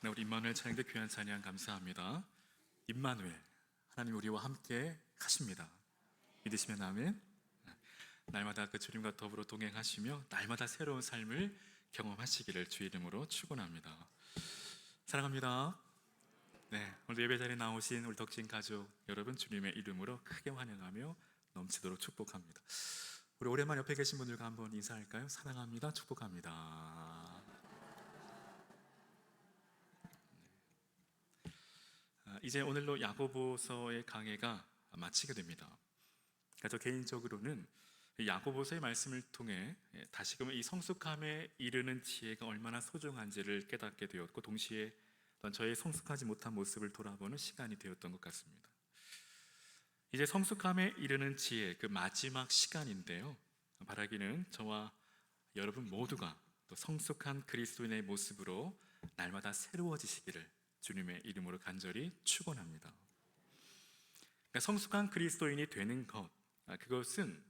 네, 우리 임마누엘 찬양대 귀한 찬양 감사합니다. 임마누엘, 하나님 우리와 함께 하십니다. 믿으시면 아멘. 날마다 그 주님과 더불어 동행하시며 날마다 새로운 삶을 경험하시기를 주의 이름으로 축원합니다. 사랑합니다. 네, 오늘 예배 자리에 나오신 우리 덕진 가족 여러분, 주님의 이름으로 크게 환영하며 넘치도록 축복합니다. 우리 오랜만에 옆에 계신 분들과 한번 인사할까요? 사랑합니다. 축복합니다. 이제 오늘로 야고보서의 강해가 마치게 됩니다. 저 개인적으로는 야고보서의 말씀을 통해 다시금 이 성숙함에 이르는 지혜가 얼마나 소중한지를 깨닫게 되었고, 동시에 저의 성숙하지 못한 모습을 돌아보는 시간이 되었던 것 같습니다. 이제 성숙함에 이르는 지혜, 그 마지막 시간인데요, 바라기는 저와 여러분 모두가 또 성숙한 그리스도인의 모습으로 날마다 새로워지시기를 주님의 이름으로 간절히 축원합니다. 그러니까 성숙한 그리스도인이 되는 것, 그것은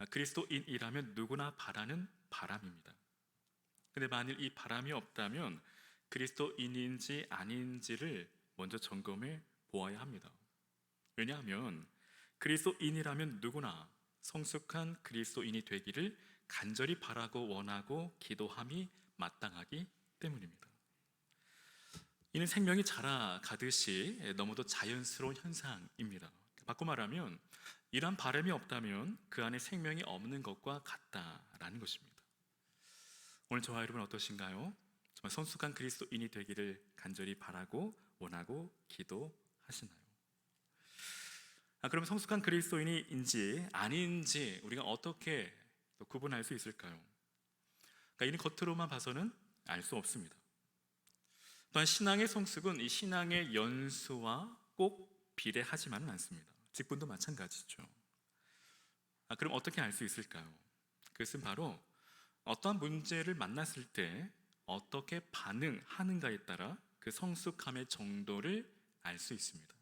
그리스도인이라면 누구나 바라는 바람입니다. 근데 만일 이 바람이 없다면 그리스도인인지 아닌지를 먼저 점검해 보아야 합니다. 왜냐하면 그리스도인이라면 누구나 성숙한 그리스도인이 되기를 간절히 바라고 원하고 기도함이 마땅하기 때문입니다. 이는 생명이 자라가듯이 너무도 자연스러운 현상입니다. 바꿔 말하면 이러한 바람이 없다면 그 안에 생명이 없는 것과 같다라는 것입니다. 오늘 저와 여러분 어떠신가요? 정말 성숙한 그리스도인이 되기를 간절히 바라고 원하고 기도하시나요? 그럼 성숙한 그리스도인인지 아닌지 우리가 어떻게 구분할 수 있을까요? 이는 겉으로만 봐서는 알 수 없습니다. 또한 신앙의 성숙은 이 신앙의 연수와 꼭 비례하지만은 않습니다. 직분도 마찬가지죠. 그럼 어떻게 알 수 있을까요? 그것은 바로 어떠한 문제를 만났을 때 어떻게 반응하는가에 따라 그 성숙함의 정도를 알 수 있습니다.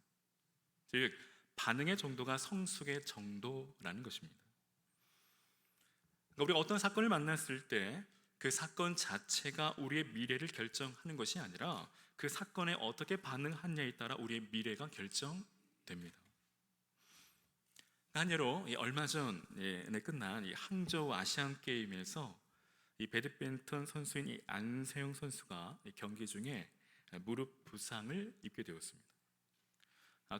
즉 반응의 정도가 성숙의 정도라는 것입니다. 우리가 어떤 사건을 만났을 때 그 사건 자체가 우리의 미래를 결정하는 것이 아니라 그 사건에 어떻게 반응하느냐에 따라 우리의 미래가 결정됩니다. 한 예로 얼마 전에 끝난 이 항저우 아시안 게임에서 이 배드민턴 선수인 이 안세영 선수가 경기 중에 무릎 부상을 입게 되었습니다.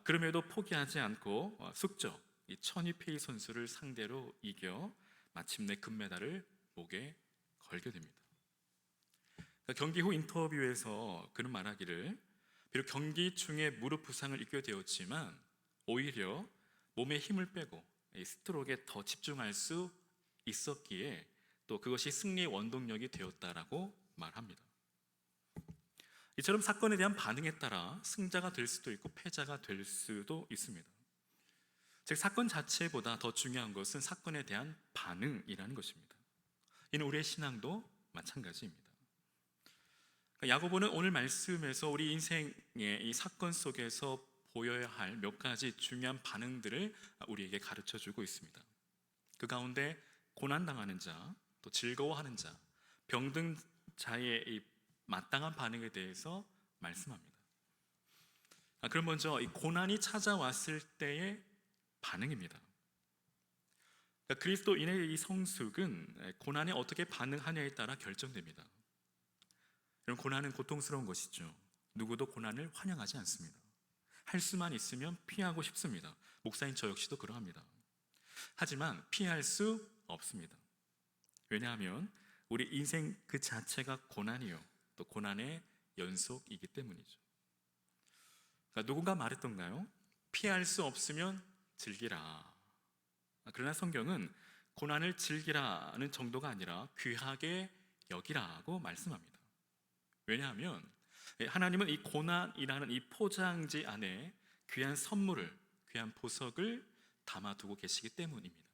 그럼에도 포기하지 않고 숙적 이 천이페이 선수를 상대로 이겨 마침내 금메달을 목에 걸게 됩니다. 경기 후 인터뷰에서 그는 말하기를 비록 경기 중에 무릎 부상을 입게 되었지만 오히려 몸에 힘을 빼고 스트로크에 더 집중할 수 있었기에 또 그것이 승리의 원동력이 되었다라고 말합니다. 이처럼 사건에 대한 반응에 따라 승자가 될 수도 있고 패자가 될 수도 있습니다. 즉 사건 자체보다 더 중요한 것은 사건에 대한 반응이라는 것입니다. 이는 우리의 신앙도 마찬가지입니다. 야고보는 오늘 말씀에서 우리 인생의 이 사건 속에서 보여야 할 몇 가지 중요한 반응들을 우리에게 가르쳐 주고 있습니다. 그 가운데 고난당하는 자, 또 즐거워하는 자, 병든 자의 이 마땅한 반응에 대해서 말씀합니다. 그럼 먼저 이 고난이 찾아왔을 때의 반응입니다. 그리스도인의 이 성숙은 고난에 어떻게 반응하냐에 따라 결정됩니다. 이런 고난은 고통스러운 것이죠. 누구도 고난을 환영하지 않습니다. 할 수만 있으면 피하고 싶습니다. 목사인 저 역시도 그러합니다. 하지만 피할 수 없습니다. 왜냐하면 우리 인생 그 자체가 고난이요, 또 고난의 연속이기 때문이죠. 누군가 말했던가요? 피할 수 없으면 즐기라. 그러나 성경은 고난을 즐기라는 정도가 아니라 귀하게 여기라고 말씀합니다. 왜냐하면 하나님은 이 고난이라는 이 포장지 안에 귀한 선물을, 귀한 보석을 담아두고 계시기 때문입니다.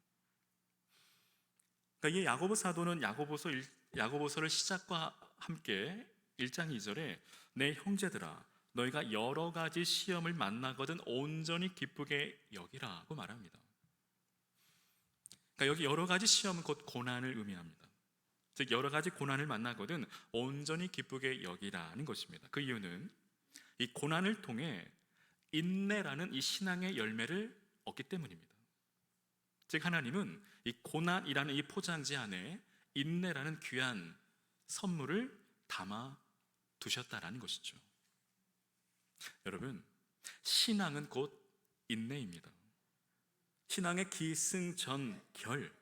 이 야고보 사도는 야고보서를 시작과 함께 1장 2절에 내 형제들아 너희가 여러 가지 시험을 만나거든 온전히 기쁘게 여기라고 말합니다. 여기 여러 가지 시험은 곧 고난을 의미합니다. 즉 여러 가지 고난을 만나거든 온전히 기쁘게 여기라는 것입니다. 그 이유는 이 고난을 통해 인내라는 이 신앙의 열매를 얻기 때문입니다. 즉 하나님은 이 고난이라는 이 포장지 안에 인내라는 귀한 선물을 담아 두셨다라는 것이죠. 여러분, 신앙은 곧 인내입니다. 신앙의 기승전결,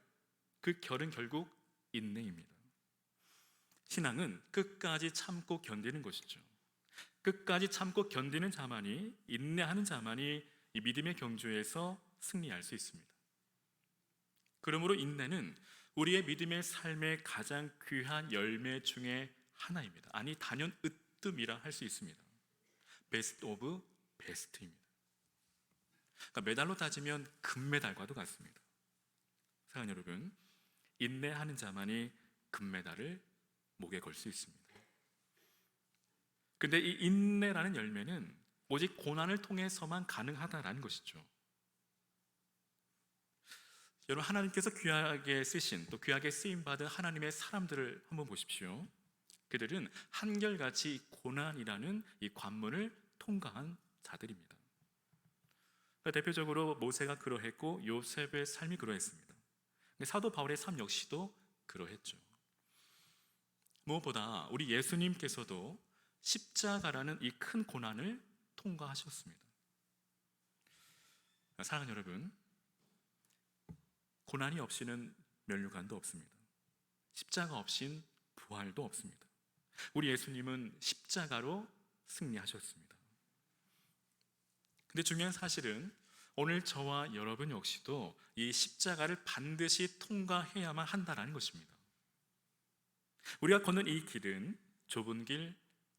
그 결은 결국 인내입니다. 신앙은 끝까지 참고 견디는 것이죠. 끝까지 참고 견디는 자만이, 인내하는 자만이 이 믿음의 경주에서 승리할 수 있습니다. 그러므로 인내는 우리의 믿음의 삶의 가장 귀한 열매 중에 하나입니다. 아니 단연 으뜸이라 할 수 있습니다. 베스트 오브 베스트입니다. 그러니까 메달로 따지면 금메달과도 같습니다. 사랑하는 여러분, 인내하는 자만이 금메달을 목에 걸 수 있습니다. 근데 이 인내라는 열매는 오직 고난을 통해서만 가능하다라는 것이죠. 여러분, 하나님께서 귀하게 쓰신, 또 귀하게 쓰임받은 하나님의 사람들을 한번 보십시오. 그들은 한결같이 고난이라는 이 관문을 통과한 자들입니다. 그러니까 대표적으로 모세가 그러했고 요셉의 삶이 그러했습니다. 사도 바울의 삶 역시도 그러했죠. 무엇보다 우리 예수님께서도 십자가라는 이 큰 고난을 통과하셨습니다. 사랑하는 여러분, 고난이 없이는 면류관도 없습니다. 십자가 없인 부활도 없습니다. 우리 예수님은 십자가로 승리하셨습니다. 근데 중요한 사실은 오늘 저와 여러분 역시도 이 십자가를 반드시 통과해야만 한다는 것입니다. 우리가 걷는 이 길은 좁은 길,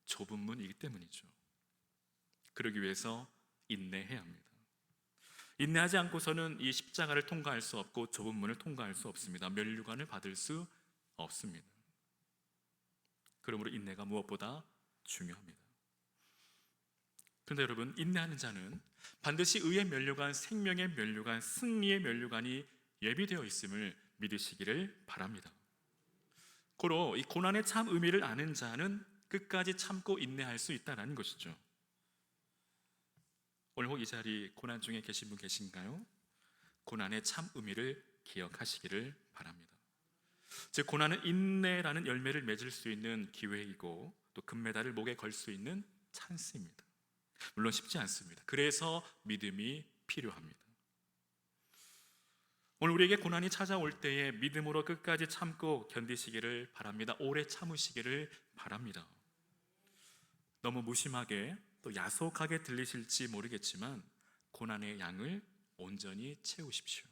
좁은 문이기 때문이죠. 그러기 위해서 인내해야 합니다. 인내하지 않고서는 이 십자가를 통과할 수 없고 좁은 문을 통과할 수 없습니다. 면류관을 받을 수 없습니다. 그러므로 인내가 무엇보다 중요합니다. 그런데 여러분, 인내하는 자는 반드시 의의 면류관, 생명의 면류관, 승리의 면류관이 예비되어 있음을 믿으시기를 바랍니다. 고로 이 고난의 참 의미를 아는 자는 끝까지 참고 인내할 수 있다는 것이죠. 오늘 혹 이 자리 고난 중에 계신 분 계신가요? 고난의 참 의미를 기억하시기를 바랍니다. 즉 고난은 인내라는 열매를 맺을 수 있는 기회이고 또 금메달을 목에 걸 수 있는 찬스입니다. 물론 쉽지 않습니다. 그래서 믿음이 필요합니다. 오늘 우리에게 고난이 찾아올 때에 믿음으로 끝까지 참고 견디시기를 바랍니다. 오래 참으시기를 바랍니다. 너무 무심하게 또 야속하게 들리실지 모르겠지만 고난의 양을 온전히 채우십시오.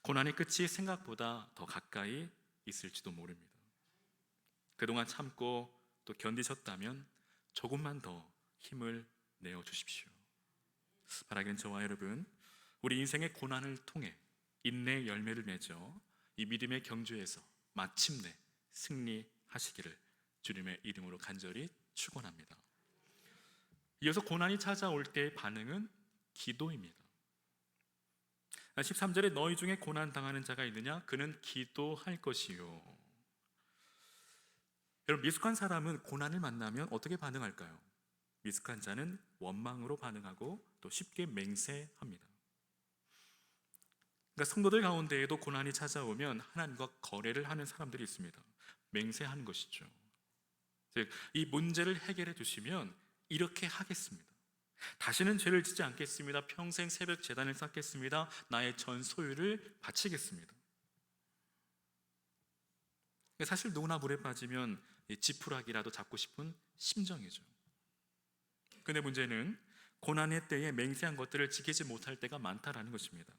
고난의 끝이 생각보다 더 가까이 있을지도 모릅니다. 그동안 참고 또 견디셨다면 조금만 더 힘을 내어 주십시오. 바라기는 저와 여러분, 우리 인생의 고난을 통해 인내의 열매를 맺어 이 믿음의 경주에서 마침내 승리하시기를 주님의 이름으로 간절히 축원합니다. 이어서 고난이 찾아올 때의 반응은 기도입니다. 13절에 너희 중에 고난당하는 자가 있느냐? 그는 기도할 것이요. 여러분, 미숙한 사람은 고난을 만나면 어떻게 반응할까요? 미숙한 자는 원망으로 반응하고 또 쉽게 맹세합니다. 그러니까 성도들 가운데에도 고난이 찾아오면 하나님과 거래를 하는 사람들이 있습니다. 맹세하는 것이죠. 즉, 이 문제를 해결해 주시면 이렇게 하겠습니다. 다시는 죄를 짓지 않겠습니다. 평생 새벽 제단을 쌓겠습니다. 나의 전 소유를 바치겠습니다. 사실 누구나 물에 빠지면 지푸라기라도 잡고 싶은 심정이죠. 근데 문제는 고난의 때에 맹세한 것들을 지키지 못할 때가 많다라는 것입니다.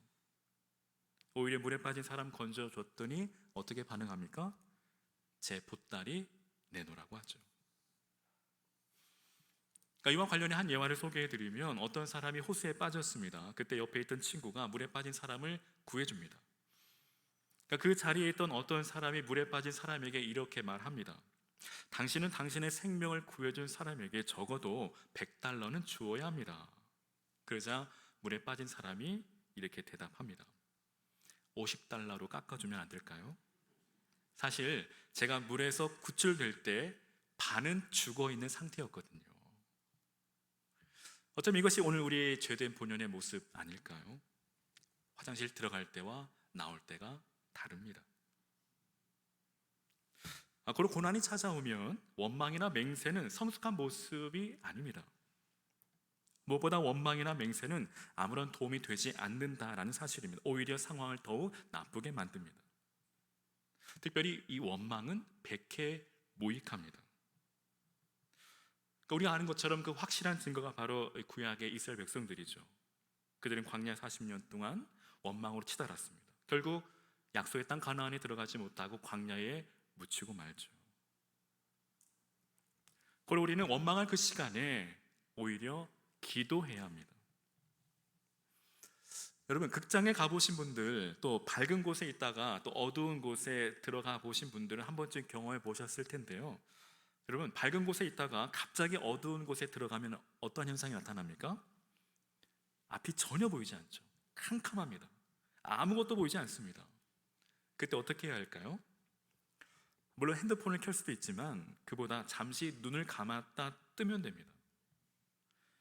오히려 물에 빠진 사람 건져줬더니 어떻게 반응합니까? 제 보따리 내놓으라고 하죠. 그러니까 이와 관련해 한 예화를 소개해드리면 어떤 사람이 호수에 빠졌습니다. 그때 옆에 있던 친구가 물에 빠진 사람을 구해줍니다. 그러니까 그 자리에 있던 어떤 사람이 물에 빠진 사람에게 이렇게 말합니다. 당신은 당신의 생명을 구해준 사람에게 적어도 100달러는 주어야 합니다. 그러자 물에 빠진 사람이 이렇게 대답합니다. 50달러로 깎아주면 안 될까요? 사실 제가 물에서 구출될 때 반은 죽어 있는 상태였거든요. 어쩌면 이것이 오늘 우리의 죄된 본연의 모습 아닐까요? 화장실 들어갈 때와 나올 때가 다릅니다. 그리고 고난이 찾아오면 원망이나 맹세는 성숙한 모습이 아닙니다. 무엇보다 원망이나 맹세는 아무런 도움이 되지 않는다라는 사실입니다. 오히려 상황을 더욱 나쁘게 만듭니다. 특별히 이 원망은 백해무익합니다. 그러니까 우리가 아는 것처럼 그 확실한 증거가 바로 구약의 이스라엘 백성들이죠. 그들은 광야 40년 동안 원망으로 치달았습니다. 결국 약속의 땅 가나안에 들어가지 못하고 광야에 묻히고 말죠. 그리고 우리는 원망할 그 시간에 오히려 기도해야 합니다. 여러분, 극장에 가보신 분들, 또 밝은 곳에 있다가 또 어두운 곳에 들어가 보신 분들은 한 번쯤 경험해 보셨을 텐데요. 여러분, 밝은 곳에 있다가 갑자기 어두운 곳에 들어가면 어떤 현상이 나타납니까? 앞이 전혀 보이지 않죠. 캄캄합니다. 아무것도 보이지 않습니다. 그때 어떻게 해야 할까요? 물론 핸드폰을 켤 수도 있지만 그보다 잠시 눈을 감았다 뜨면 됩니다.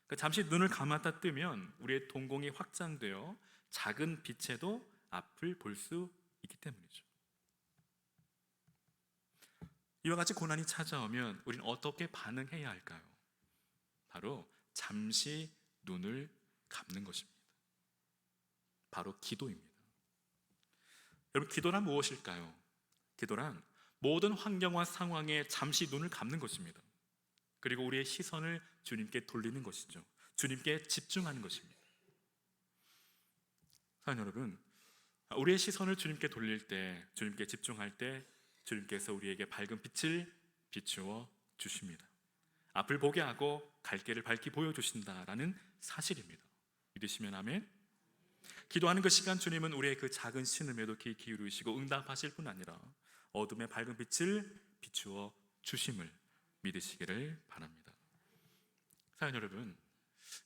그러니까 잠시 눈을 감았다 뜨면 우리의 동공이 확장되어 작은 빛에도 앞을 볼 수 있기 때문이죠. 이와 같이 고난이 찾아오면 우리는 어떻게 반응해야 할까요? 바로 잠시 눈을 감는 것입니다. 바로 기도입니다. 여러분, 기도란 무엇일까요? 기도란 모든 환경과 상황에 잠시 눈을 감는 것입니다. 그리고 우리의 시선을 주님께 돌리는 것이죠. 주님께 집중하는 것입니다. 사랑하는 여러분, 우리의 시선을 주님께 돌릴 때, 주님께 집중할 때 주님께서 우리에게 밝은 빛을 비추어 주십니다. 앞을 보게 하고 갈 길을 밝히 보여주신다라는 사실입니다. 믿으시면 아멘. 기도하는 그 시간 주님은 우리의 그 작은 신음에도 귀 기울이시고 응답하실 뿐 아니라 어둠의 밝은 빛을 비추어 주심을 믿으시기를 바랍니다. 사랑하는 여러분,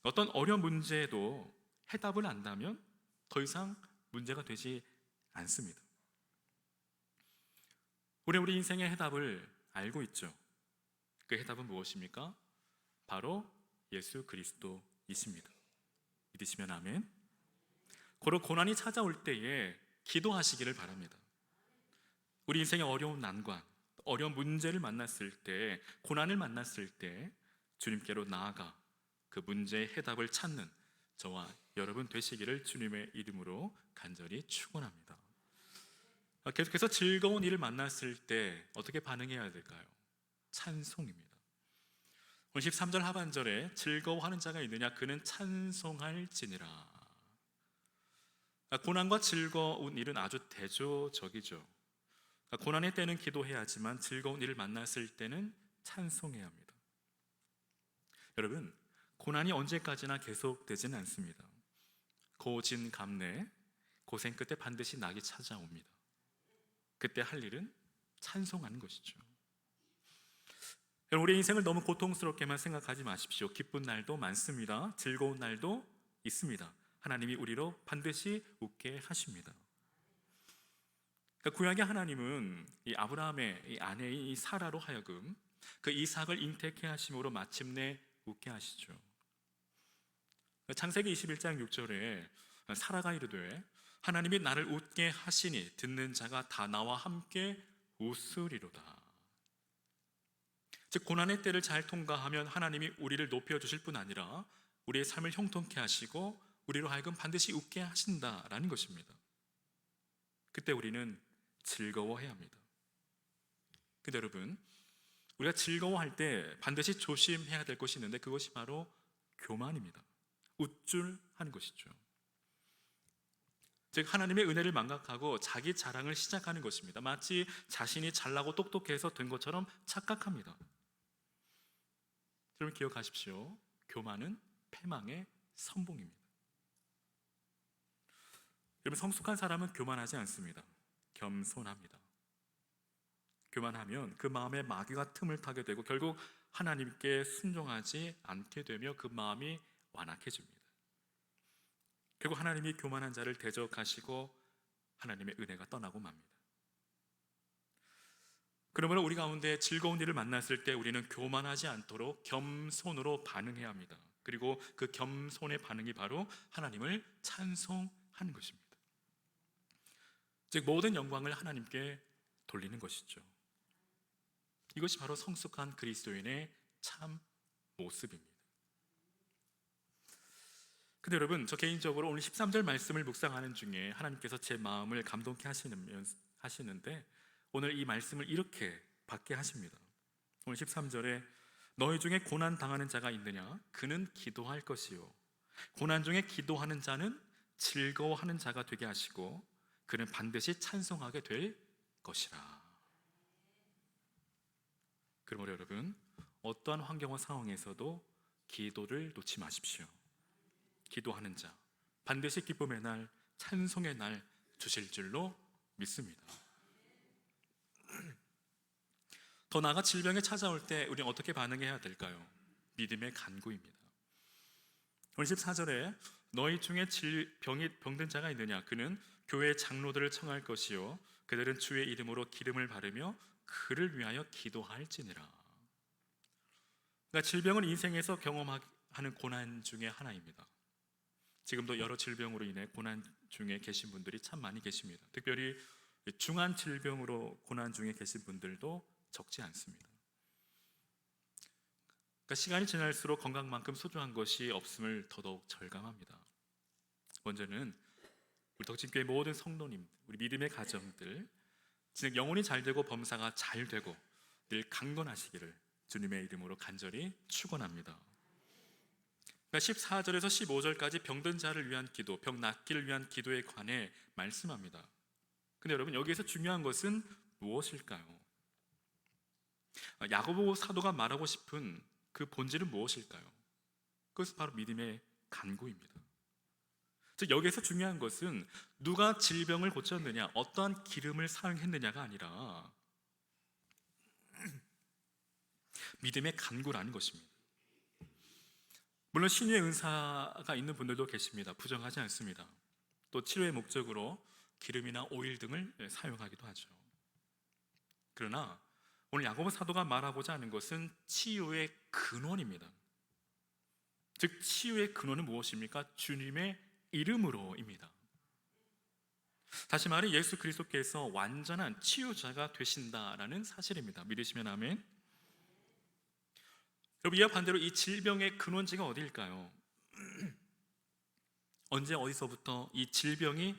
어떤 어려운 문제에도 해답을 안다면 더 이상 문제가 되지 않습니다. 우리 인생의 해답을 알고 있죠. 그 해답은 무엇입니까? 바로 예수 그리스도이십니다. 믿으시면 아멘. 고로 고난이 찾아올 때에 기도하시기를 바랍니다. 우리 인생의 어려운 난관, 어려운 문제를 만났을 때, 고난을 만났을 때 주님께로 나아가 그 문제의 해답을 찾는 저와 여러분 되시기를 주님의 이름으로 간절히 축원합니다. 계속해서 즐거운 일을 만났을 때 어떻게 반응해야 될까요? 찬송입니다. 13절 하반절에 즐거워하는 자가 있느냐? 그는 찬송할지니라. 고난과 즐거운 일은 아주 대조적이죠. 고난의 때는 기도해야 하지만 즐거운 일을 만났을 때는 찬송해야 합니다. 여러분, 고난이 언제까지나 계속되지는 않습니다. 고진감래, 고생 끝에 반드시 낙이 찾아옵니다. 그때 할 일은 찬송하는 것이죠. 여러분, 우리 인생을 너무 고통스럽게만 생각하지 마십시오. 기쁜 날도 많습니다. 즐거운 날도 있습니다. 하나님이 우리로 반드시 웃게 하십니다. 그러니까 구약의 하나님은 이 아브라함의 이 아내인 이 사라로 하여금 그 이삭을 잉태케 하심으로 마침내 웃게 하시죠. 창세기 21장 6절에 사라가 이르되 하나님이 나를 웃게 하시니 듣는 자가 다 나와 함께 웃으리로다. 즉 고난의 때를 잘 통과하면 하나님이 우리를 높여주실 뿐 아니라 우리의 삶을 형통케 하시고 우리로 하여금 반드시 웃게 하신다라는 것입니다. 그때 우리는 즐거워해야 합니다. 근데 여러분, 우리가 즐거워할 때 반드시 조심해야 될 것이 있는데 그것이 바로 교만입니다. 우쭐하는 것이죠. 즉 하나님의 은혜를 망각하고 자기 자랑을 시작하는 것입니다. 마치 자신이 잘나고 똑똑해서 된 것처럼 착각합니다. 여러분 기억하십시오. 교만은 패망의 선봉입니다. 여러분 성숙한 사람은 교만하지 않습니다. 겸손합니다. 교만하면 그 마음에 마귀가 틈을 타게 되고 결국 하나님께 순종하지 않게 되며 그 마음이 완악해집니다. 결국 하나님이 교만한 자를 대적하시고 하나님의 은혜가 떠나고 맙니다. 그러므로 우리 가운데 즐거운 일을 만났을 때 우리는 교만하지 않도록 겸손으로 반응해야 합니다. 그리고 그 겸손의 반응이 바로 하나님을 찬송하는 것입니다. 즉 모든 영광을 하나님께 돌리는 것이죠. 이것이 바로 성숙한 그리스도인의 참 모습입니다. 근데 여러분, 저 개인적으로 오늘 13절 말씀을 묵상하는 중에 하나님께서 제 마음을 감동케 하시는데 오늘 이 말씀을 이렇게 받게 하십니다. 오늘 13절에 너희 중에 고난 당하는 자가 있느냐? 그는 기도할 것이요 고난 중에 기도하는 자는 즐거워하는 자가 되게 하시고 그는 반드시 찬송하게 될 것이라. 그러므로 여러분, 어떠한 환경과 상황에서도 기도를 놓지 마십시오. 기도하는 자 반드시 기쁨의 날, 찬송의 날 주실 줄로 믿습니다. 더 나아가 질병에 찾아올 때 우리는 어떻게 반응해야 될까요? 믿음의 간구입니다. 오늘 14절에 너희 중에 병든 자가 있느냐? 그는 교회 장로들을 청할 것이요 그들은 주의 이름으로 기름을 바르며 그를 위하여 기도할지니라. 그러니까 질병은 인생에서 경험하는 고난 중에 하나입니다. 지금도 여러 질병으로 인해 고난 중에 계신 분들이 참 많이 계십니다. 특별히 중한 질병으로 고난 중에 계신 분들도 적지 않습니다. 그러니까 시간이 지날수록 건강만큼 소중한 것이 없음을 더더욱 절감합니다. 먼저는 우리 덕진교회 모든 성도님, 우리 믿음의 가정들 즉 영혼이 잘 되고 범사가 잘 되고 늘 강건하시기를 주님의 이름으로 간절히 축원합니다. 14절에서 15절까지 병든 자를 위한 기도, 병 낫기를 위한 기도에 관해 말씀합니다. 근데 여러분, 여기에서 중요한 것은 무엇일까요? 야고보 사도가 말하고 싶은 그 본질은 무엇일까요? 그것은 바로 믿음의 간구입니다. 즉 여기에서 중요한 것은 누가 질병을 고쳤느냐, 어떠한 기름을 사용했느냐가 아니라 믿음의 간구라는 것입니다. 물론 신유의 은사가 있는 분들도 계십니다. 부정하지 않습니다. 또 치료의 목적으로 기름이나 오일 등을 사용하기도 하죠. 그러나 오늘 야고보 사도가 말하고자 하는 것은 치유의 근원입니다. 즉 치유의 근원은 무엇입니까? 주님의 이름으로입니다. 다시 말해 예수 그리스도께서 완전한 치유자가 되신다라는 사실입니다. 믿으시면 아멘. 여러분, 이와 반대로 이 질병의 근원지가 어디일까요? 언제 어디서부터 이 질병이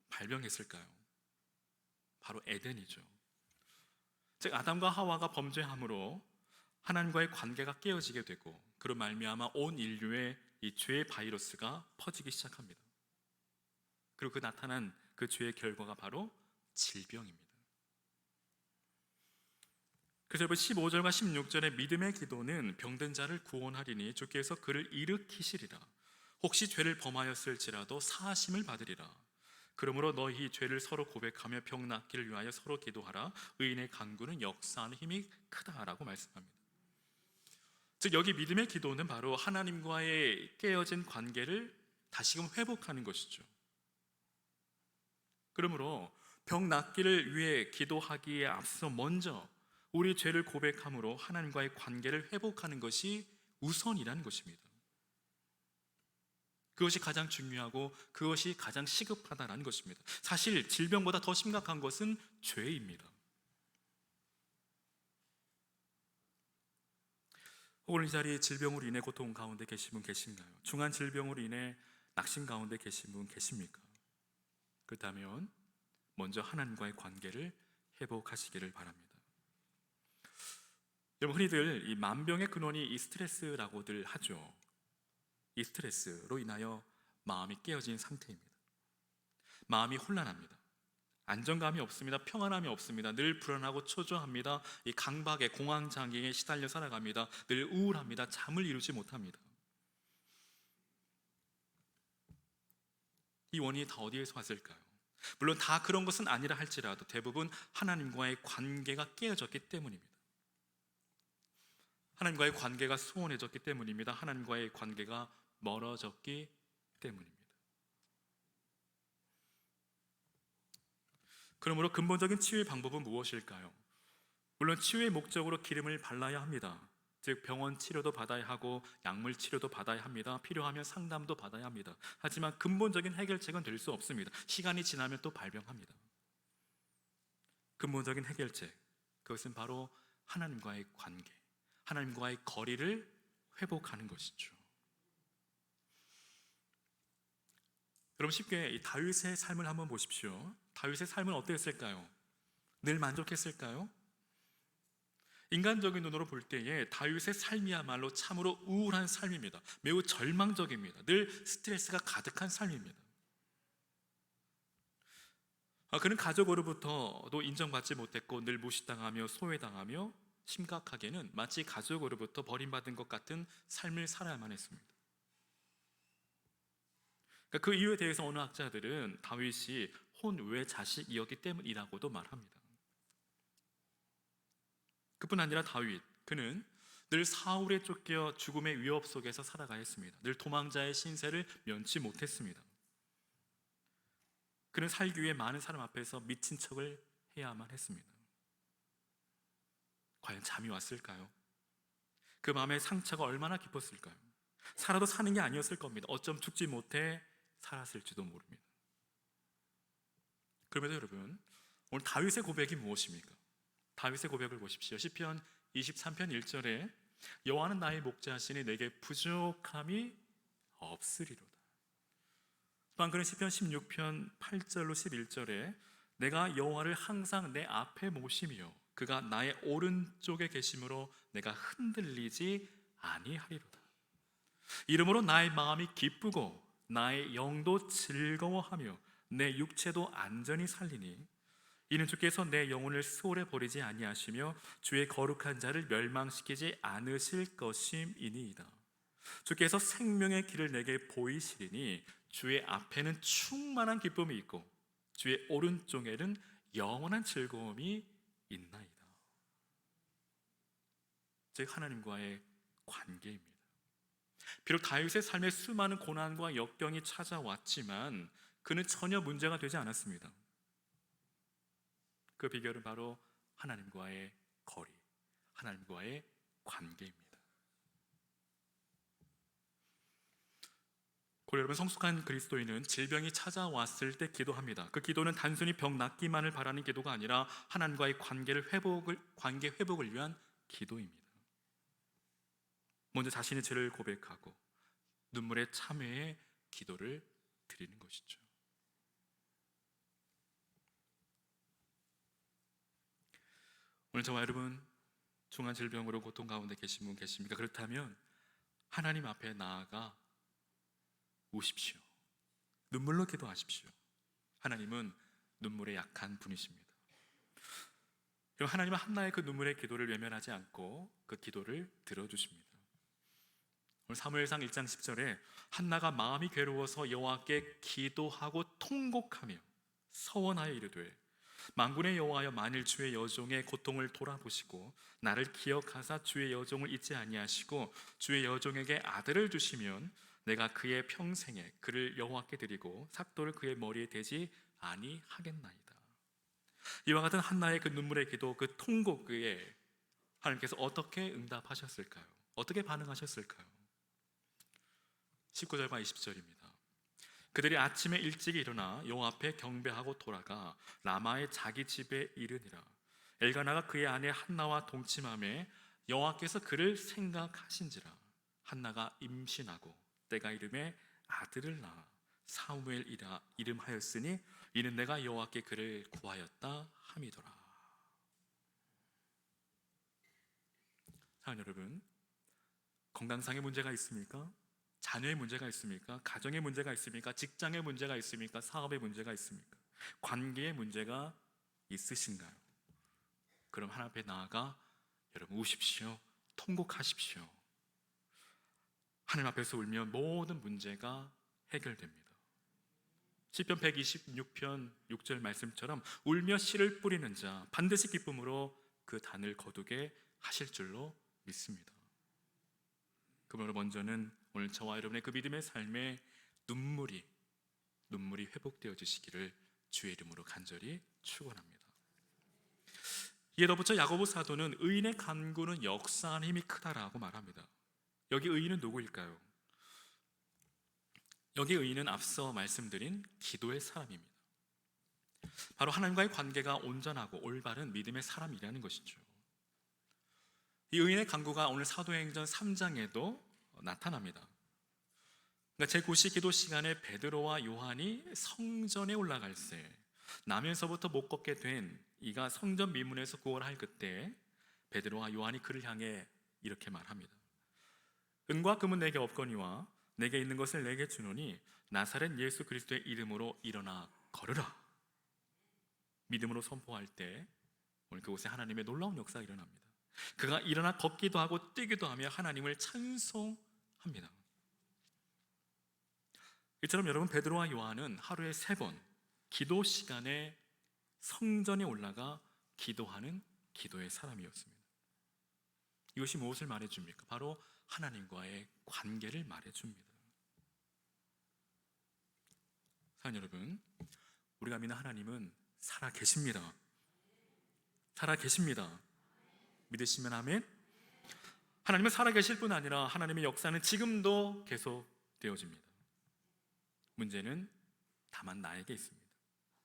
발병했을까요? 바로 에덴이죠. 즉 아담과 하와가 범죄함으로 하나님과의 관계가 깨어지게 되고 그로 말미암아 온 인류의 이 죄의 바이러스가 퍼지기 시작합니다. 그리고 그 나타난 그 죄의 결과가 바로 질병입니다. 그래서 여러분 15절과 16절의 믿음의 기도는 병든 자를 구원하리니 주께서 그를 일으키시리라. 혹시 죄를 범하였을지라도 사하심을 받으리라. 그러므로 너희 죄를 서로 고백하며 병 낫기를 위하여 서로 기도하라. 의인의 간구는 역사하는 힘이 크다라고 말씀합니다. 즉 여기 믿음의 기도는 바로 하나님과의 깨어진 관계를 다시금 회복하는 것이죠. 그러므로 병 낫기를 위해 기도하기에 앞서 먼저 우리 죄를 고백함으로 하나님과의 관계를 회복하는 것이 우선이라는 것입니다. 그것이 가장 중요하고 그것이 가장 시급하다는 것입니다. 사실 질병보다 더 심각한 것은 죄입니다. 오늘 이 자리에 질병으로 인해 고통 가운데 계신 분 계신가요? 중한 질병으로 인해 낙심 가운데 계신 분 계십니까? 그렇다면 먼저 하나님과의 관계를 회복하시기를 바랍니다. 여러분, 흔히들 이 만병의 근원이 이 스트레스라고들 하죠. 이 스트레스로 인하여 마음이 깨어진 상태입니다. 마음이 혼란합니다. 안정감이 없습니다. 평안함이 없습니다. 늘 불안하고 초조합니다. 이 강박에 공황장애에 시달려 살아갑니다. 늘 우울합니다. 잠을 이루지 못합니다. 이 원인이 다 어디에서 왔을까요? 물론 다 그런 것은 아니라 할지라도 대부분 하나님과의 관계가 깨어졌기 때문입니다. 하나님과의 관계가 소원해졌기 때문입니다. 하나님과의 관계가 멀어졌기 때문입니다. 그러므로 근본적인 치유의 방법은 무엇일까요? 물론 치유의 목적으로 기름을 발라야 합니다. 즉 병원 치료도 받아야 하고 약물 치료도 받아야 합니다. 필요하면 상담도 받아야 합니다. 하지만 근본적인 해결책은 될 수 없습니다. 시간이 지나면 또 발병합니다. 근본적인 해결책, 그것은 바로 하나님과의 관계, 하나님과의 거리를 회복하는 것이죠. 여러분, 쉽게 이 다윗의 삶을 한번 보십시오. 다윗의 삶은 어땠을까요? 늘 만족했을까요? 인간적인 눈으로 볼 때에 다윗의 삶이야말로 참으로 우울한 삶입니다. 매우 절망적입니다. 늘 스트레스가 가득한 삶입니다. 그는 가족으로부터도 인정받지 못했고 늘 무시당하며 소외당하며 심각하게는 마치 가족으로부터 버림받은 것 같은 삶을 살아야만 했습니다. 그 이유에 대해서 어느 학자들은 다윗이 혼외 자식이었기 때문이라고도 말합니다. 그뿐 아니라 다윗, 그는 늘 사울에 쫓겨 죽음의 위협 속에서 살아가야 했습니다. 늘 도망자의 신세를 면치 못했습니다. 그는 살기 위해 많은 사람 앞에서 미친 척을 해야만 했습니다. 과연 잠이 왔을까요? 그 마음의 상처가 얼마나 깊었을까요? 살아도 사는 게 아니었을 겁니다. 어쩜 죽지 못해 살았을지도 모릅니다. 그럼에도 여러분, 오늘 다윗의 고백이 무엇입니까? 다윗의 고백을 보십시오. 시편 23편 1절에 여호와는 나의 목자시니 내게 부족함이 없으리로다. 또한 그는 시편 16편 8절로 11절에 내가 여호와를 항상 내 앞에 모시며 그가 나의 오른쪽에 계심으로 내가 흔들리지 아니하리로다. 이러므로 나의 마음이 기쁘고 나의 영도 즐거워하며 내 육체도 안전히 살리니 이는 주께서 내 영혼을 수월에 버리지 아니하시며 주의 거룩한 자를 멸망시키지 않으실 것임이니이다. 주께서 생명의 길을 내게 보이시리니 주의 앞에는 충만한 기쁨이 있고 주의 오른쪽에는 영원한 즐거움이 있나이다. 즉 하나님과의 관계입니다. 비록 다윗의 삶에 수많은 고난과 역경이 찾아왔지만 그는 전혀 문제가 되지 않았습니다. 그 비결은 바로 하나님과의 거리, 하나님과의 관계입니다. 고려 여러분, 성숙한 그리스도인은 질병이 찾아왔을 때 기도합니다. 그 기도는 단순히 병 낫기만을 바라는 기도가 아니라 하나님과의 관계 회복을 위한 기도입니다. 먼저 자신의 죄를 고백하고 눈물의 참회의 기도를 드리는 것이죠. 오늘 저와 여러분 중한 질병으로 고통 가운데 계신 분 계십니까? 그렇다면 하나님 앞에 나아가 우십시오. 눈물로 기도하십시오. 하나님은 눈물에 약한 분이십니다. 하나님은 한나의 그 눈물의 기도를 외면하지 않고 그 기도를 들어주십니다. 오늘 사무엘상 1장 10절에 한나가 마음이 괴로워서 여호와께 기도하고 통곡하며 서원하여 이르되 만군의 여호와여, 만일 주의 여종의 고통을 돌아보시고 나를 기억하사 주의 여종을 잊지 아니하시고 주의 여종에게 아들을 주시면 내가 그의 평생에 그를 여호와께 드리고 삭도를 그의 머리에 대지 아니하겠나이다. 이와 같은 한나의 그 눈물의 기도, 그 통곡에 하나님께서 어떻게 응답하셨을까요? 어떻게 반응하셨을까요? 19절과 20절입니다. 그들이 아침에 일찍 일어나 여호와 앞에 경배하고 돌아가 라마의 자기 집에 이르니라. 엘가나가 그의 아내 한나와 동침하매 여호와께서 그를 생각하신지라. 한나가 임신하고 때가 이름에 아들을 낳아 사무엘이라 이름하였으니 이는 내가 여호와께 그를 구하였다 함이더라. 사랑하는 여러분, 건강상의 문제가 있습니까? 자녀의 문제가 있습니까? 가정의 문제가 있습니까? 직장의 문제가 있습니까? 사업의 문제가 있습니까? 관계의 문제가 있으신가요? 그럼 하나님 앞에 나아가 여러분 우십시오. 통곡하십시오. 하나님 앞에서 울면 모든 문제가 해결됩니다. 시편 126편 6절 말씀처럼 울며 씨를 뿌리는 자 반드시 기쁨으로 그 단을 거두게 하실 줄로 믿습니다. 그러므로 먼저는 오늘 저와 여러분의 그 믿음의 삶에 눈물이 회복되어 주시기를 주의 이름으로 간절히 축원합니다. 이에 덧붙여 야고보 사도는 의인의 간구는 역사하는 힘이 크다라고 말합니다. 여기 의인은 누구일까요? 여기 의인은 앞서 말씀드린 기도의 사람입니다. 바로 하나님과의 관계가 온전하고 올바른 믿음의 사람이라는 것이죠. 이 의인의 간구가 오늘 사도행전 3장에도 나타납니다. 그러니까 제9시 기도 시간에 베드로와 요한이 성전에 올라갈 때 나면서부터 못 걷게 된 이가 성전 미문에서 구걸할 그때 베드로와 요한이 그를 향해 이렇게 말합니다. 은과 금은 내게 없거니와 내게 있는 것을 내게 주노니 나사렛 예수 그리스도의 이름으로 일어나 걸으라. 믿음으로 선포할 때 오늘 그곳에 하나님의 놀라운 역사가 일어납니다. 그가 일어나 걷기도 하고 뛰기도 하며 하나님을 찬송합니다. 이처럼 여러분, 베드로와 요한은 하루에 3번 기도 시간에 성전에 올라가 기도하는 기도의 사람이었습니다. 이것이 무엇을 말해줍니까? 바로 하나님과의 관계를 말해줍니다. 사랑하는 여러분, 우리가 믿는 하나님은 살아 계십니다. 살아 계십니다. 믿으시면 아멘. 하나님은 살아 계실 뿐 아니라 하나님의 역사는 지금도 계속 되어집니다. 문제는 다만 나에게 있습니다.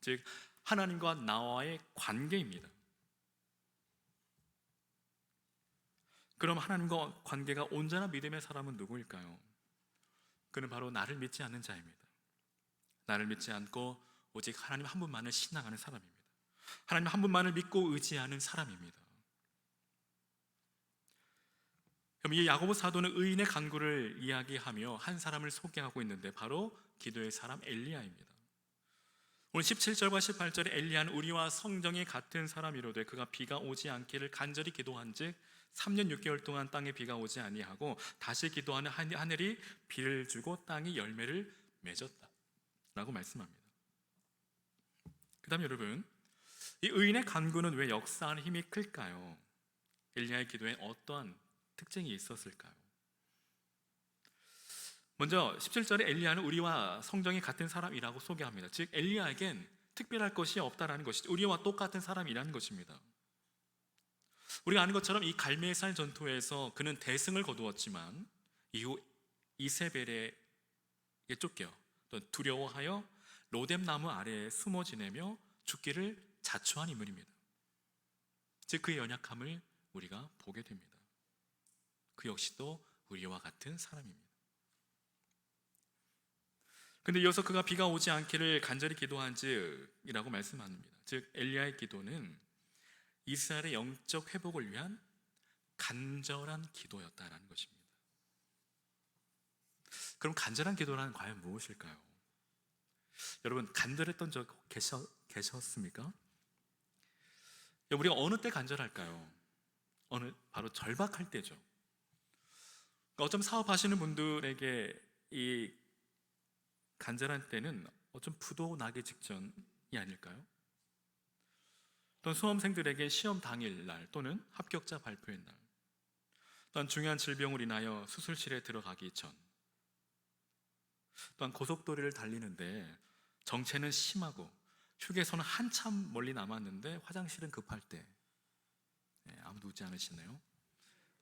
즉 하나님과 나와의 관계입니다. 그럼 하나님과 관계가 온전한 믿음의 사람은 누구일까요? 그는 바로 나를 믿지 않는 자입니다. 나를 믿지 않고 오직 하나님 한 분만을 신앙하는 사람입니다. 하나님 한 분만을 믿고 의지하는 사람입니다. 그럼 이 야고보 사도는 의인의 간구를 이야기하며 한 사람을 소개하고 있는데 바로 기도의 사람 엘리야입니다. 오늘 17절과 18절에 엘리야는 우리와 성정이 같은 사람이로되 그가 비가 오지 않기를 간절히 기도한즉 3년 6개월 동안 땅에 비가 오지 아니하고 다시 기도하는 하늘이 비를 주고 땅이 열매를 맺었다 라고 말씀합니다. 그 다음 여러분, 이 의인의 간구는 왜 역사하는 힘이 클까요? 엘리야의 기도에 어떠한 특징이 있었을까요? 먼저 17절에 엘리야는 우리와 성정이 같은 사람이라고 소개합니다. 즉 엘리야에겐 특별할 것이 없다라는 것이죠. 우리와 똑같은 사람이라는 것입니다. 우리가 아는 것처럼 이 갈멜산 전투에서 그는 대승을 거두었지만 이후 이세벨에게 쫓겨 또 두려워하여 로뎀 나무 아래에 숨어 지내며 죽기를 자초한 인물입니다. 즉 그의 연약함을 우리가 보게 됩니다. 그 역시도 우리와 같은 사람입니다. 근데 이어서 그가 비가 오지 않기를 간절히 기도한즉이라고 말씀합니다. 즉 엘리야의 기도는 이스라엘의 영적 회복을 위한 간절한 기도였다라는 것입니다. 그럼 간절한 기도란 과연 무엇일까요? 여러분, 간절했던 적 계셨습니까? 우리가 어느 때 간절할까요? 바로 절박할 때죠. 그러니까 어쩜 사업하시는 분들에게 이 간절한 때는 어쩜 부도 나기 직전이 아닐까요? 또는 수험생들에게 시험 당일날 또는 합격자 발표의 날, 또한 중요한 질병으로 인하여 수술실에 들어가기 전, 또한 고속도로를 달리는데 정체는 심하고 휴게소는 한참 멀리 남았는데 화장실은 급할 때, 아무도 웃지 않으시나요?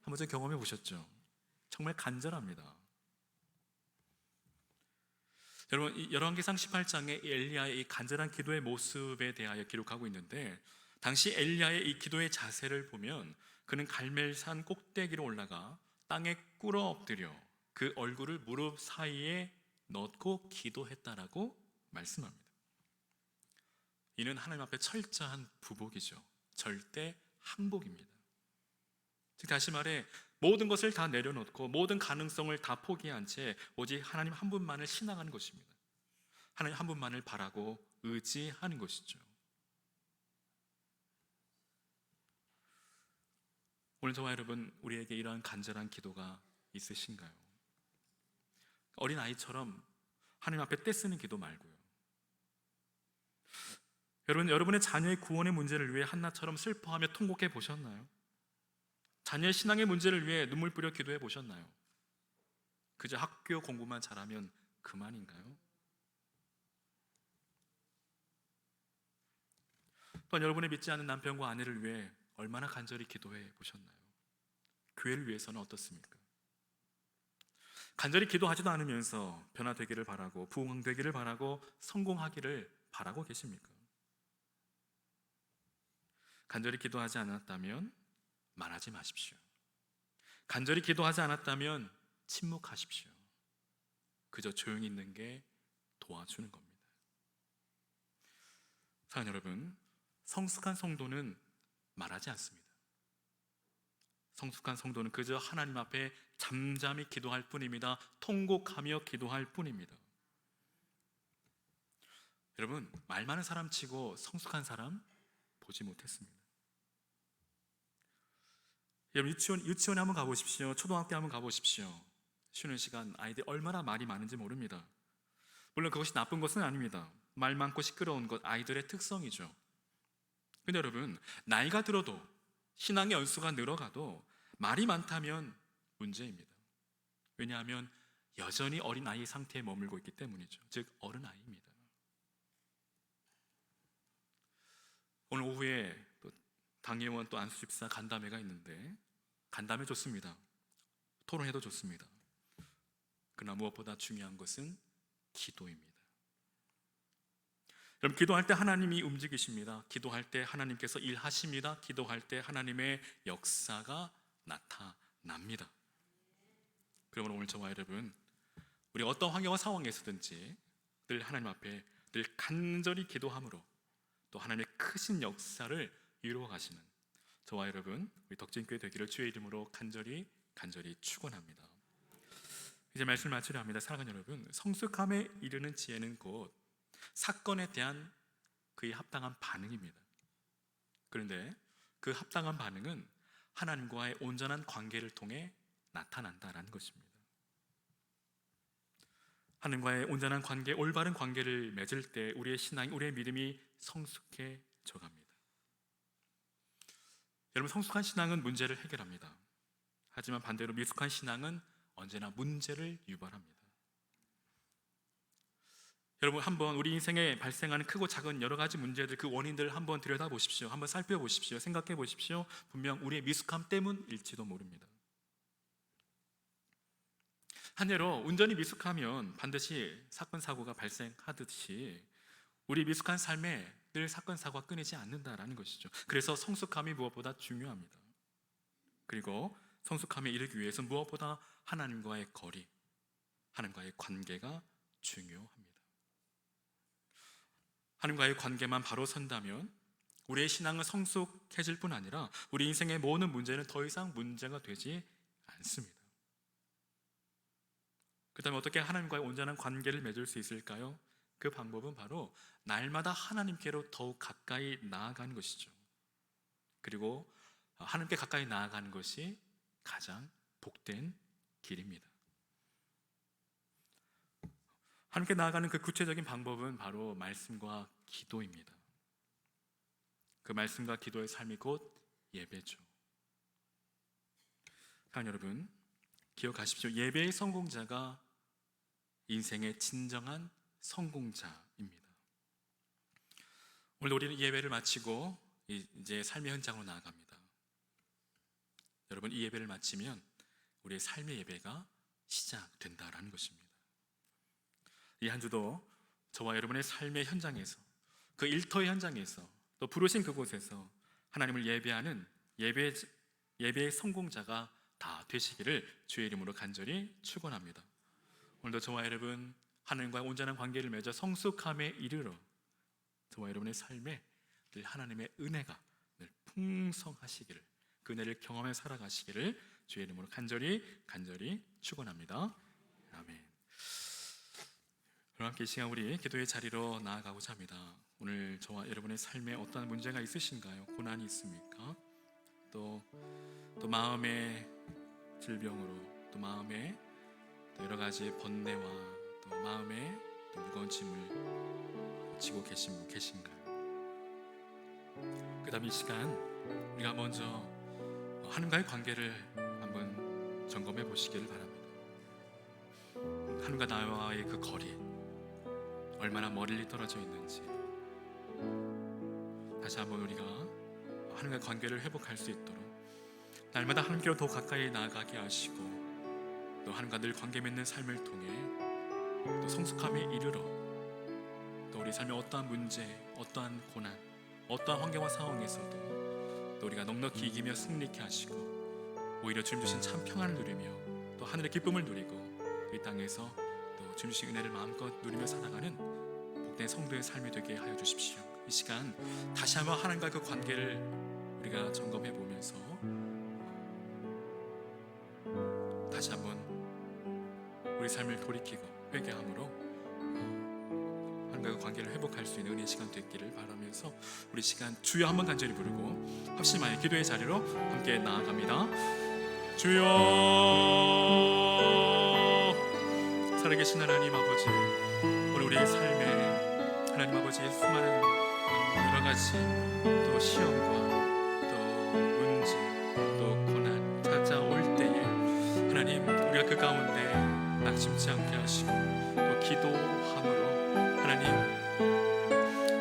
한번 좀 경험해 보셨죠? 정말 간절합니다. 여러분, 열왕기상 18장에 엘리야의 이 간절한 기도의 모습에 대하여 기록하고 있는데 당시 엘리야의 이 기도의 자세를 보면 그는 갈멜산 꼭대기로 올라가 땅에 꿇어 엎드려 그 얼굴을 무릎 사이에 넣고 기도했다라고 말씀합니다. 이는 하나님 앞에 철저한 부복이죠. 절대 항복입니다. 즉 다시 말해 모든 것을 다 내려놓고 모든 가능성을 다 포기한 채 오직 하나님 한 분만을 신앙하는 것입니다. 하나님 한 분만을 바라고 의지하는 것이죠. 오늘 저와 여러분, 우리에게 이러한 간절한 기도가 있으신가요? 어린아이처럼 하나님 앞에 떼쓰는 기도 말고요. 여러분의 자녀의 구원의 문제를 위해 한나처럼 슬퍼하며 통곡해 보셨나요? 자녀의 신앙의 문제를 위해 눈물 뿌려 기도해 보셨나요? 그저 학교 공부만 잘하면 그만인가요? 또한 여러분의 믿지 않는 남편과 아내를 위해 얼마나 간절히 기도해 보셨나요? 교회를 위해서는 어떻습니까? 간절히 기도하지도 않으면서 변화되기를 바라고 부흥되기를 바라고 성공하기를 바라고 계십니까? 간절히 기도하지 않았다면 말하지 마십시오. 간절히 기도하지 않았다면 침묵하십시오. 그저 조용히 있는 게 도와주는 겁니다. 사랑하는 여러분, 성숙한 성도는 말하지 않습니다. 성숙한 성도는 그저 하나님 앞에 잠잠히 기도할 뿐입니다. 통곡하며 기도할 뿐입니다. 여러분, 말 많은 사람 치고 성숙한 사람 보지 못했습니다. 여러분, 유치원에 한번 가보십시오. 초등학교 한번 가보십시오. 쉬는 시간 아이들이 얼마나 말이 많은지 모릅니다. 물론 그것이 나쁜 것은 아닙니다. 말 많고 시끄러운 것 아이들의 특성이죠. 근데 여러분, 나이가 들어도 신앙의 연수가 늘어가도 말이 많다면 문제입니다. 왜냐하면 여전히 어린아이 상태에 머물고 있기 때문이죠. 즉 어른아이입니다. 오늘 오후에 또 당예원 또 안수 집사 간담회가 있는데 간담회 좋습니다. 토론회도 좋습니다. 그러나 무엇보다 중요한 것은 기도입니다. 여러분, 기도할 때 하나님이 움직이십니다. 기도할 때 하나님께서 일하십니다. 기도할 때 하나님의 역사가 나타납니다. 그러므로 오늘 저와 여러분, 우리 어떤 환경과 상황에서든지 늘 하나님 앞에 늘 간절히 기도함으로 또 하나님의 크신 역사를 이루어 가시는 저와 여러분, 우리 덕진교회 되기를 주의 이름으로 간절히 축원합니다. 이제 말씀을 마치려 합니다. 사랑하는 여러분, 성숙함에 이르는 지혜는 곧 사건에 대한 그의 합당한 반응입니다. 그런데 그 합당한 반응은 하나님과의 온전한 관계를 통해 나타난다라는 것입니다. 하나님과의 온전한 관계, 올바른 관계를 맺을 때 우리의 신앙이, 우리의 믿음이 성숙해져 갑니다. 여러분, 성숙한 신앙은 문제를 해결합니다. 하지만 반대로 미숙한 신앙은 언제나 문제를 유발합니다. 여러분, 한번 우리 인생에 발생하는 크고 작은 여러 가지 문제들, 그 원인들을 한번 들여다보십시오. 한번 살펴보십시오. 생각해 보십시오. 분명 우리의 미숙함 때문일지도 모릅니다. 한예로 운전이 미숙하면 반드시 사건 사고가 발생하듯이 우리 미숙한 삶에 늘 사건 사고가 끊이지 않는다라는 것이죠. 그래서 성숙함이 무엇보다 중요합니다. 그리고 성숙함에 이르기 위해서 무엇보다 하나님과의 거리, 하나님과의 관계가 중요합니다. 하나님과의 관계만 바로 선다면 우리의 신앙은 성숙해질 뿐 아니라 우리 인생의 모든 문제는 더 이상 문제가 되지 않습니다. 그렇다면 어떻게 하나님과의 온전한 관계를 맺을 수 있을까요? 그 방법은 바로 날마다 하나님께로 더욱 가까이 나아가는 것이죠. 그리고 하나님께 가까이 나아가는 것이 가장 복된 길입니다. 하나님께 나아가는 그 구체적인 방법은 바로 말씀과 기도입니다. 그 말씀과 기도의 삶이 곧 예배죠. 사랑하는 여러분, 기억하십시오. 예배의 성공자가 인생의 진정한 성공자입니다. 오늘 우리는 예배를 마치고 이제 삶의 현장으로 나아갑니다. 여러분, 이 예배를 마치면 우리의 삶의 예배가 시작된다라는 것입니다. 이 한 주도 저와 여러분의 삶의 현장에서, 그 일터의 현장에서, 또 부르신 그곳에서 하나님을 예배하는 예배의 성공자가 다 되시기를 주의 이름으로 간절히 축원합니다. 오늘도 저와 여러분 하나님과의 온전한 관계를 맺어 성숙함에 이르러 저와 여러분의 삶에 늘 하나님의 은혜가 늘 풍성하시기를, 그 은혜를 경험해 살아가시기를 주의 이름으로 간절히 축원합니다. 아멘. 그럼 함께 이 시간 우리 기도의 자리로 나아가고자 합니다. 오늘 저와 여러분의 삶에 어떠한 문제가 있으신가요? 고난이 있습니까? 또 마음의 질병으로, 또 마음에 또 여러 가지 번뇌와 또 마음에 또 무거운 짐을 지고 계신 분 계신가요? 그 다음 이 시간 우리가 먼저 하나님과의 관계를 한번 점검해 보시기를 바랍니다. 하나님과 나와의 그 거리 얼마나 멀리 떨어져 있는지 다시 한번 우리가 하나님과 관계를 회복할 수 있도록 날마다 하나님께로 더 가까이 나아가게 하시고 또 하나님과 늘 관계 맺는 삶을 통해 또 성숙함에 이르러 또 우리 삶의 어떠한 문제, 어떠한 고난, 어떠한 환경과 상황에서도 또 우리가 넉넉히 이기며 승리케 하시고 오히려 주님 주신 참 평안을 누리며 또 하늘의 기쁨을 누리고 이 땅에서 또 주님 주신 은혜를 마음껏 누리며 살아가는 복된 성도의 삶이 되게 하여 주십시오. 이 시간 다시 한번 하나님과 그 관계를 우리가 점검해 보면서 다시 한번 우리 삶을 돌이키고 회개함으로 하나님과 그 관계를 회복할 수 있는 은혜의 시간 됐기를 바라면서 우리 시간 주여 한번 간절히 부르고 합심하여 기도의 자리로 함께 나아갑니다. 주여, 살아계신 하나님 아버지, 오늘 우리의 삶에 하나님 아버지의 수많은 여러 가지 또 시험과 또 문제 또 고난 찾아올 때에 하나님 우리가 그 가운데 낙심치 않게 하시고 또 기도함으로 하나님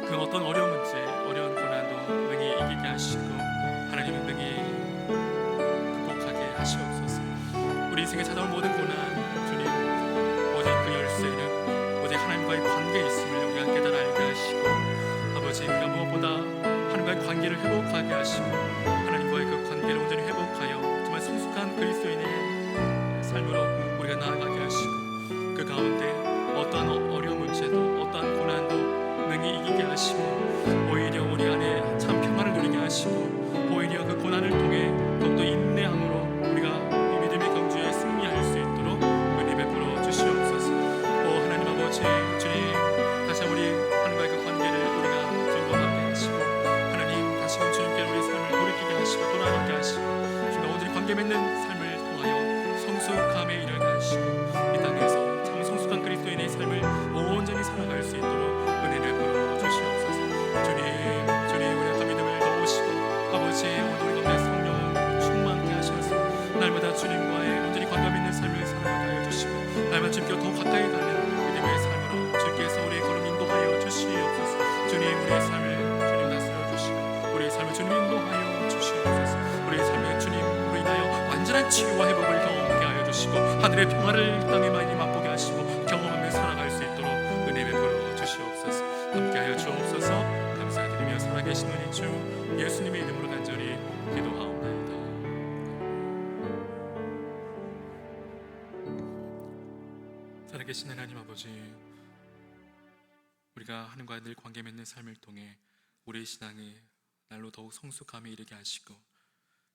그 어떤 어려운 문제 어려운 고난도 능히 이기게 하시고 하나님은 능히 극복하게 하시옵소서. 우리 인생에 찾아올 모든 고난 주님 오직 그 열쇠는 오직 하나님과의 관계에 있음을 우리가 깨달아 알게 하시고 아버지 우리가 무엇보다 하나님과의 관계를 회복하게 하시고 하나님과의 그 관계를 온전히 회복하여 정말 성숙한 그리스도인의 삶으로 우리가 나아가게 하시고 그 가운데 어떠한 어려운 문제도 어떠한 고난도 능히 이기게 하시고 오히려 우리 안에 참 평안을 누리게 하시고 오히려 그 고난을 통해 더욱더 인내함으로 우리가 이 믿음의 경주에 승리할 수 있도록 은혜 베풀어 주시옵소서. 오 하나님 아버지 주님 다시 우리 하나님과의 그 관계를 우리가 점검하게 하시고 하나님 다시금 주님께 우리 삶을 돌이키게 하시고 돌아가게 하시고 주님과 온전히 관계 맺는 삶을 통하여 성숙함에 이르게 하시고 이 땅에서 참 성숙한 그리스도인의 삶을 온전히 살아갈 수 있도록 은혜를 베풀어 주시옵소서. 주님 우리의 믿음을 넣으시고 아버지 오늘 우리 가운데 성령 충만케 하셔서 날마다 주님과의 온전히 관계 맺는 삶을 살아가게 하여 주시고 날마다 주님께로 더 가까이 가는 믿음의 삶으로 주께서 우리의 걸음 인도하여 주시옵소서. 주님 우리의 삶을 주님 다스려 주시고 우리의 삶을 주님 인도하여 주시옵소서. 우리의 삶에 주님으로 인하여 완전한 치유와 회복을 경험하게 하여 주시고 하늘의 평화를 땅에 많이 맛보게 하시고 경험하며 살아갈 수 있도록 은혜 베풀어 주시옵소서. 함께하여 주옵소서. 감사드리며 살아계신 우리 주 예수님의 이름으로 간절히 기도하옵나이다. 살아계신 하나님 아버지, 우리가 하나님과 늘 관계 맺는 삶을 통해 우리의 신앙이 날로 더욱 성숙함에 이르게 하시고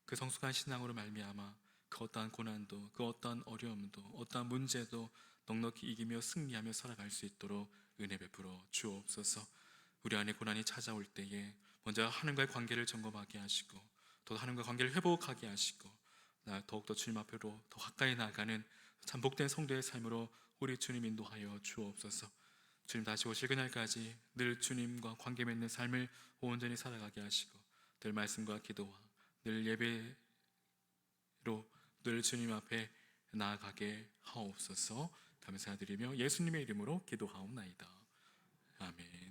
그 성숙한 신앙으로 말미암아 그 어떠한 고난도 그 어떠한 어려움도 어떠한 문제도 넉넉히 이기며 승리하며 살아갈 수 있도록 은혜 베풀어 주옵소서. 우리 안에 고난이 찾아올 때에 먼저 하나님과의 관계를 점검하게 하시고 또 하나님과 관계를 회복하게 하시고 더욱더 주님 앞으로 더 가까이 나아가는 참 복된 성도의 삶으로 우리 주님 인도하여 주옵소서. 주님 다시 오실 그날까지 늘 주님과 관계 맺는 삶을 온전히 살아가게 하시고 늘 말씀과 기도와 늘 예배로 늘 주님 앞에 나아가게 하옵소서. 감사드리며 예수님의 이름으로 기도하옵나이다. 아멘.